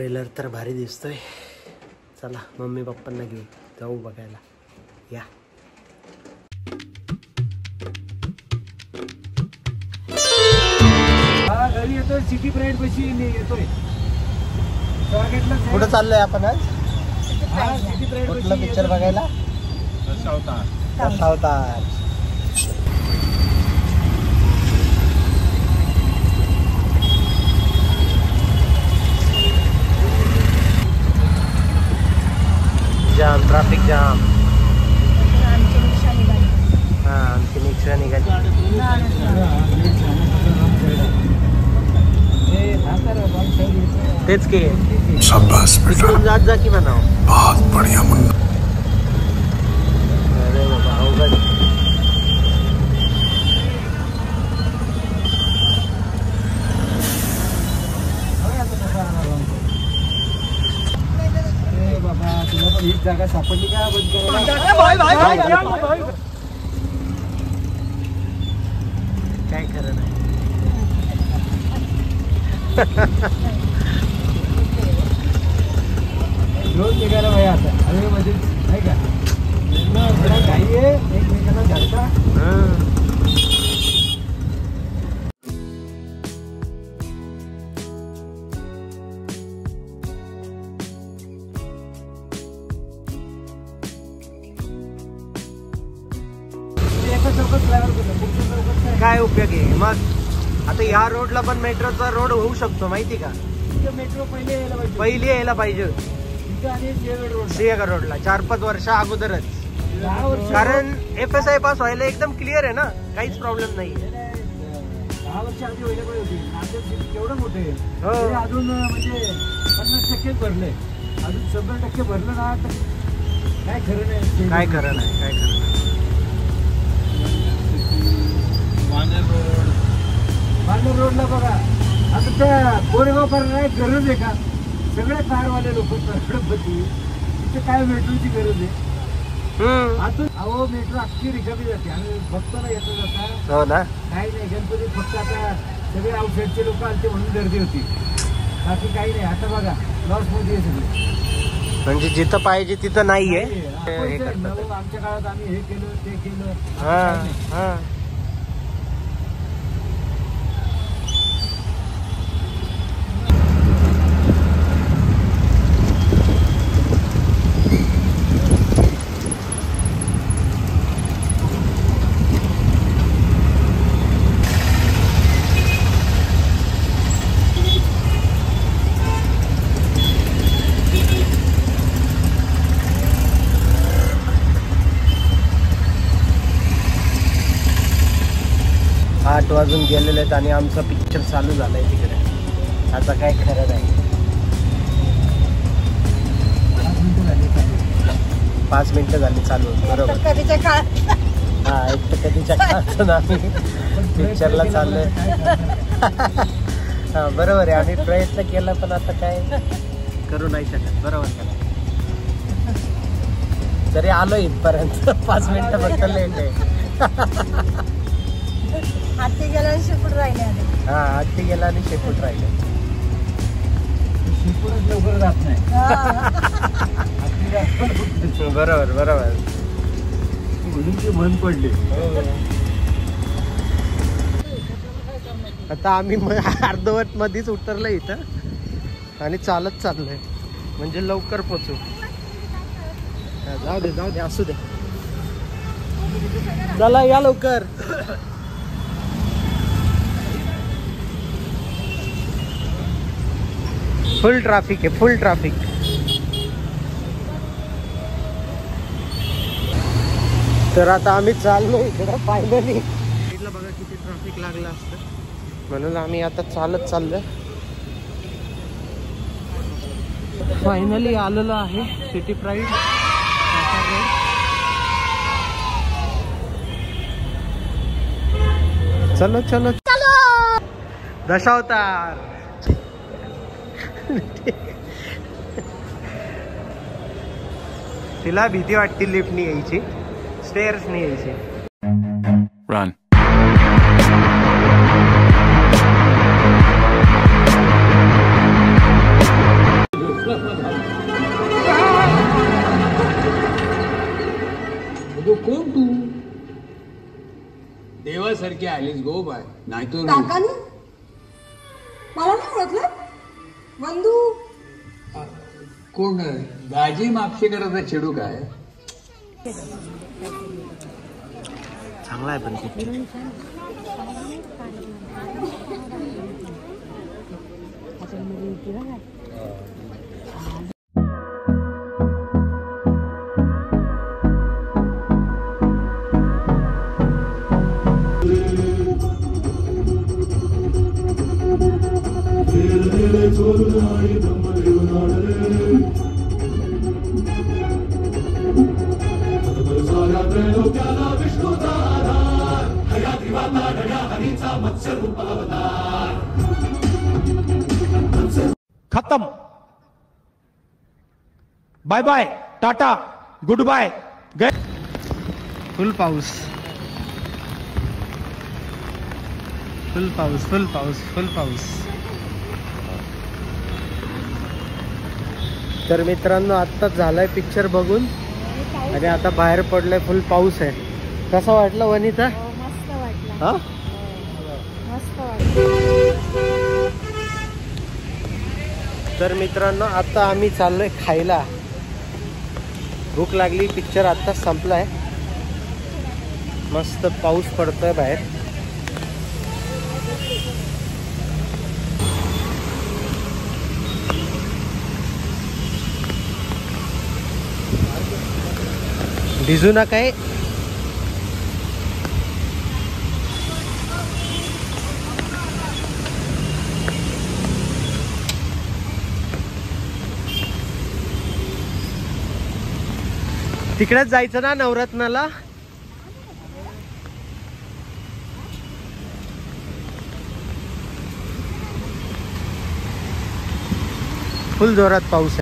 Trailer तर भारी दिसतोय. चला मम्मी पप्पांना घेऊन जाऊ बघायला. या घरी येतोय. सिटी प्राईड पशी येतोय. कुठं चाललोय आपण आज? सिटी प्राईड कुठला पिक्चर बघायला? दशावतार. जाम, ट्रॅफिक जाम. हा, आमची रिक्षा निघाली. तेच की शाबाश बेटा, जात जा की म्हणाव. बहुत बढ़िया मुन्ना. अरे बाबा अवघड. अरे बाबा तुला पण हीच जागा सापडली का बंद करायला? काय खरं नाही. रोज निघायला भाई आता. अरे म्हणजे नाही का काही आहे एकमेकांना झाडता. काय उपयोग आहे मग? आता ह्या रोडला पण मेट्रोचा रोड होऊ शकतो माहिती का? मेट्रो पहिले यायला पाहिजे. सिंहगड रोडला 4-5 वर्ष अगोदरच. कारण FSI पास व्हायला एकदम क्लिअर आहे ना, काहीच प्रॉब्लेम नाही. 10 वर्ष आधी व्हायला पाहिजे होती. नांदेड केवढं मोठे आहे. अजून म्हणजे 50% भरले. अजून 100% भरलं ना तर काय खरं नाही. काय खरं नाही. मांडर रोडला बघा आता त्या कोरेगाव पर्यंत गरज आहे का? सगळे कारवाले लोक कडकबद्धी. तिथे काय मेट्रोची गरज आहे? आता अहो मेट्रो अख्खी रिकामी जाते. आणि बघतो ना येता जाता. हो ना. काही नाही. गणपती फक्त आता सगळे आउटसाईडचे लोक आलते म्हणून गर्दी होती. बाकी काही नाही. आता बघा लॉस मध्ये सगळे. म्हणजे जिथं पाहिजे तिथं नाहीये. आमच्या काळात आम्ही हे केलं ते केलं. आठ वाजून गेलेले आहेत आणि आमचा पिक्चर चालू झालाय तिकडे. आता काय खरं नाही. 5 मिनिटं झाली चालू. बरोबर. हा, एक तर कधीच्या काळातून आम्ही पिक्चरला चाललोय. हा बरोबर आहे. आम्ही प्रयत्न केला पण आता काय करू नाही शकत. बरोबर का? तरी आलो इथपर्यंत. 5 मिनिटं फक्त लेट आहे. हाती गेला आणि शेपूट राहिले. हा, हाती गेला आणि शेपूट राहिले. शेपूटच लवकर जात नाही. बरोबर. म्हणून ती मन पडली. आता आम्ही अर्धवट मध्येच उतरलो इथं आणि चालत चाललोय. म्हणजे लवकर पोचू. जाऊ दे असू दे. चला या लवकर. फुल ट्रॅफिक आहे. फुल ट्रॅफिक. तर आता आम्ही चाललो इकडं फायनली. बघा किती ट्रॅफिक लागलं असतं. म्हणून आम्ही आता चालत चाललोय. फायनली आलेलो आहे सिटी प्राईड. चलो दशावतार. तिला भीती वाटते लिफ्टनी यायची, स्टेअर्सनी यायची. रन. कोण तू? देवासारखी आलीस गो बाय, नाही तर काकानी मला नाही ओळखलं. बंधू कोण? दाजी मागशेकराचा चेडू काय? चांगला आहे पण खत्म. Bye bye, tata, goodbye. Full पाऊस, फुल पाऊस, फुल पाऊस, फुल पाऊस. तर मित्रांनो आत्ताच झालाय पिक्चर बघून आणि आता बाहेर पडलाय, फुल पाऊस आहे. कसा वाटला वनिता? मस्त वाटला. हा मस्त वाटलं. तर मित्रांनो आता आम्ही चाललोय खायला. भूक लागली, पिक्चर आत्ताच संपलाय. मस्त पाऊस पडतोय बाहेर. भिजू नका आहे. तिकडेच जायचं ना नवरत्नाला. फुल जोरात पाऊस आहे.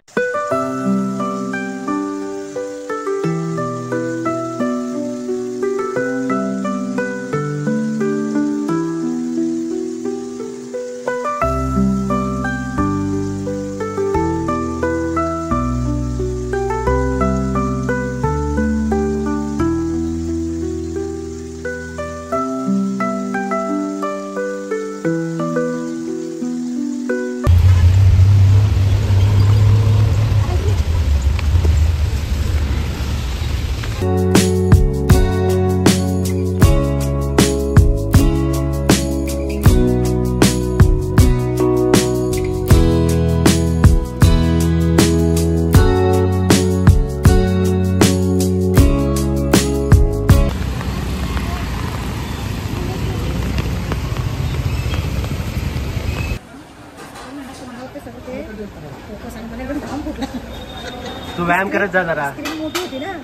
तू व्यायाम करत जा जरा.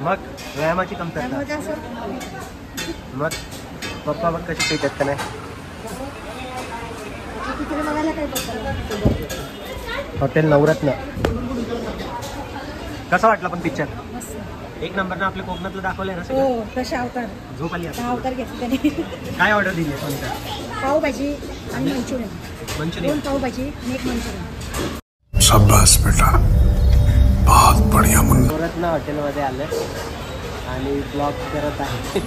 मग व्यायामाची कमतरता. मग पप्पा बघ कशी पेटत का नाही. हॉटेल नवरत्न. कसा वाटला पण पिक्चर? एक नंबर ना. आपल्या कोकणातलं दाखवलंय ना सगळं. झोप आली आता. काय ऑर्डर दिली आहे कोणत्या? पावभाजी आणि मंचुरियन. मंचुरियन. पावभाजी आणि एक मंचुरियन. शाबाश बेटा, बहुत बढ़िया मुन्ना. नवरत्न हॉटेलमध्ये आलं आणि ब्लॉग करत आहे.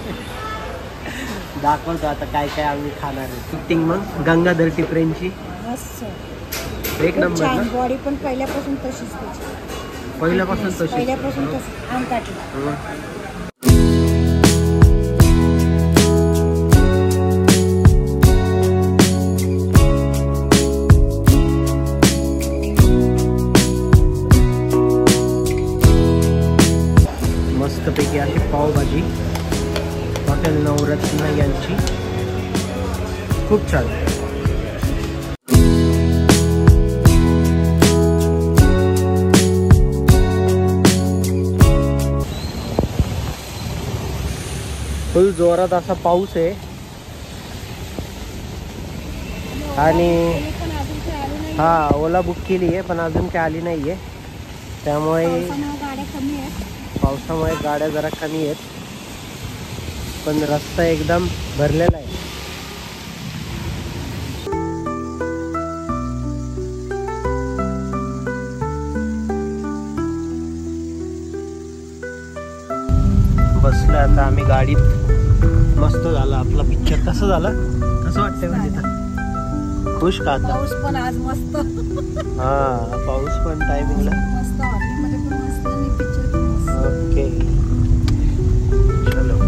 दाखवतो आता काय काय आम्ही खाणार आहे. शूटिंग मग गंगाधर टिपरेंची. मस्त एक नंबर ना. बॉडी पण पहिल्यापासून तशीच त्याची. पहिल्यापासून तशी. पहिल्यापासून तशी आम काटली. मस्तपैकी अशी पावभाजी हॉटेल नवरत्न यांची. खूप छान. फुल जोरात असा पाऊस आहे आणि हा ओला बुक केली आहे पण अजून काय आली नाहीये. त्यामुळे पावसामुळे गाड्या जरा कमी आहेत पण रस्ता एकदम भरलेला आहे. बसलो आता आम्ही गाडीत मस्त झाला आपला पिक्चर. कसं झालं, कसं वाटतंय म्हणजे खुश का आता? पाऊस पण आज मस्त. हा पाऊस पण टायमिंगला मस्त हॉटेलमध्ये पण मस्त आणि पिक्चर पण मस्त. ओके चलो.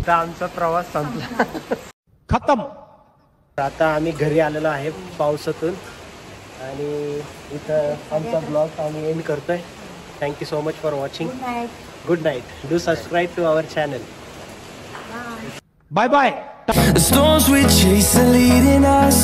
आमचा प्रवास संपला. खत्म. आता आम्ही घरी आलेलो आहे पावसातून आणि इथं आमचा ब्लॉग आम्ही एंड करतोय. Thank you so much for watching. Good night. Good night. Do subscribe to our channel. Bye bye. The storms we chase are leading us.